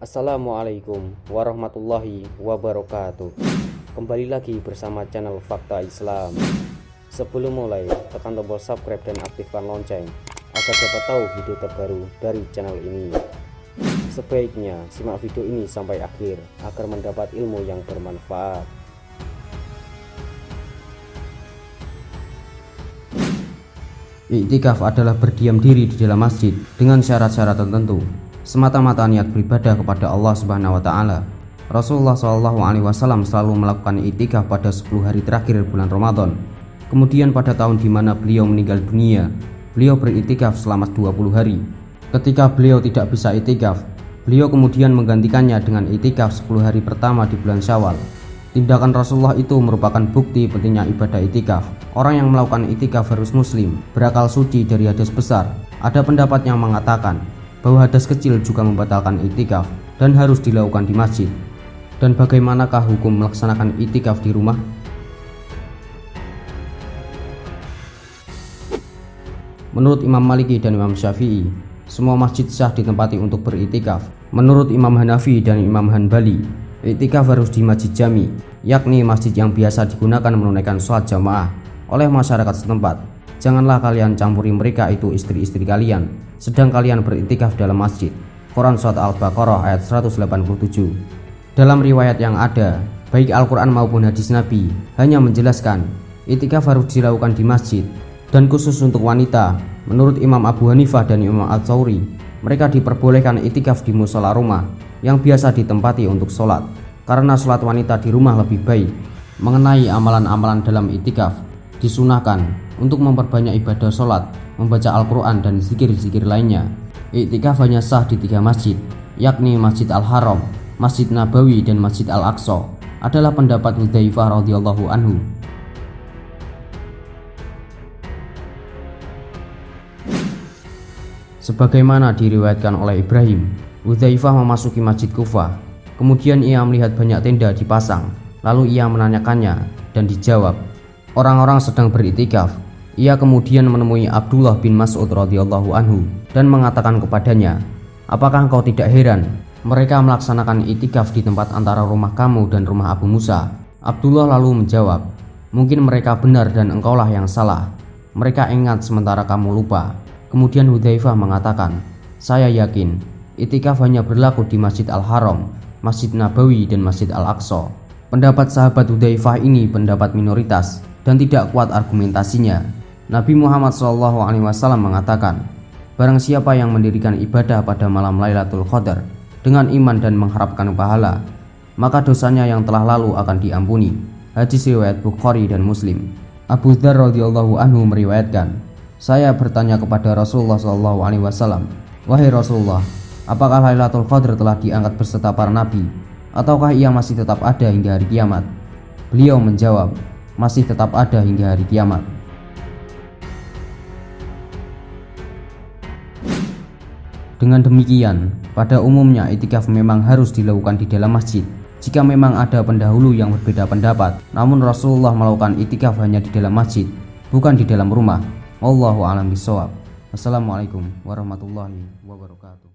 Assalamualaikum warahmatullahi wabarakatuh. Kembali lagi bersama channel Fakta Islam. Sebelum mulai, tekan tombol subscribe dan aktifkan lonceng agar dapat tahu video terbaru dari channel ini. Sebaiknya simak video ini sampai akhir agar mendapat ilmu yang bermanfaat. Iktikaf adalah berdiam diri di dalam masjid dengan syarat-syarat tertentu, semata-mata niat beribadah kepada Allah Subhanahu wa taala. Rasulullah SAW selalu melakukan iktikaf pada 10 hari terakhir bulan Ramadan. Kemudian pada tahun di mana beliau meninggal dunia, beliau beriktikaf selama 20 hari. Ketika beliau tidak bisa iktikaf, beliau kemudian menggantikannya dengan iktikaf 10 hari pertama di bulan Syawal. Tindakan Rasulullah itu merupakan bukti pentingnya ibadah iktikaf. Orang yang melakukan iktikaf harus muslim, berakal suci dari hadas besar. Ada pendapat yang mengatakan bahwa hadas kecil juga membatalkan iktikaf dan harus dilakukan di masjid. Dan bagaimanakah hukum melaksanakan iktikaf di rumah? Menurut Imam Maliki dan Imam Syafi'i, semua masjid sah ditempati untuk beriktikaf. Menurut Imam Hanafi dan Imam Hanbali, iktikaf harus di masjid jami, yakni masjid yang biasa digunakan menunaikan sholat jamaah oleh masyarakat setempat. Janganlah kalian campuri mereka itu istri-istri kalian, sedang kalian beriktikaf dalam masjid. Quran Surat Al-Baqarah ayat 187. Dalam riwayat yang ada, baik Al-Quran maupun hadis Nabi hanya menjelaskan iktikaf harus dilakukan di masjid. Dan khusus untuk wanita, menurut Imam Abu Hanifah dan Imam Al-Thawri, mereka diperbolehkan iktikaf di musola rumah yang biasa ditempati untuk sholat, karena sholat wanita di rumah lebih baik. Mengenai amalan-amalan dalam iktikaf, disunahkan untuk memperbanyak ibadah sholat, membaca Al-Quran dan zikir-zikir lainnya. Iktikaf hanya sah di 3 masjid, yakni Masjid Al-Haram, Masjid Nabawi dan Masjid Al-Aqsa, adalah pendapat Hudzaifah radhiyallahu anhu. Sebagaimana diriwayatkan oleh Ibrahim, Hudzaifah memasuki Masjid Kufah. Kemudian ia melihat banyak tenda dipasang. Lalu ia menanyakannya dan dijawab, orang-orang sedang beriktikaf. Ia kemudian menemui Abdullah bin Mas'ud radhiyallahu anhu dan mengatakan kepadanya, apakah engkau tidak heran mereka melaksanakan iktikaf di tempat antara rumah kamu dan rumah Abu Musa? Abdullah lalu menjawab, mungkin mereka benar dan engkaulah yang salah. Mereka ingat sementara kamu lupa. Kemudian Hudzaifah mengatakan, saya yakin iktikaf hanya berlaku di Masjid Al-Haram, Masjid Nabawi dan Masjid Al-Aqsa. Pendapat sahabat Hudzaifah ini pendapat minoritas dan tidak kuat argumentasinya. Nabi Muhammad SAW mengatakan, barang siapa yang mendirikan ibadah pada malam Lailatul Qadar dengan iman dan mengharapkan pahala, maka dosanya yang telah lalu akan diampuni. Hadis riwayat Bukhari dan Muslim. Abu Dzar radhiyallahu anhu meriwayatkan, saya bertanya kepada Rasulullah SAW, wahai Rasulullah, apakah Lailatul Qadar telah diangkat beserta para nabi, ataukah ia masih tetap ada hingga hari kiamat? Beliau menjawab, masih tetap ada hingga hari kiamat. Dengan demikian, pada umumnya iktikaf memang harus dilakukan di dalam masjid. Jika memang ada pendahulu yang berbeda pendapat, namun Rasulullah melakukan iktikaf hanya di dalam masjid, bukan di dalam rumah. Wallahu a'lam bishawab. Wassalamualaikum warahmatullahi wabarakatuh.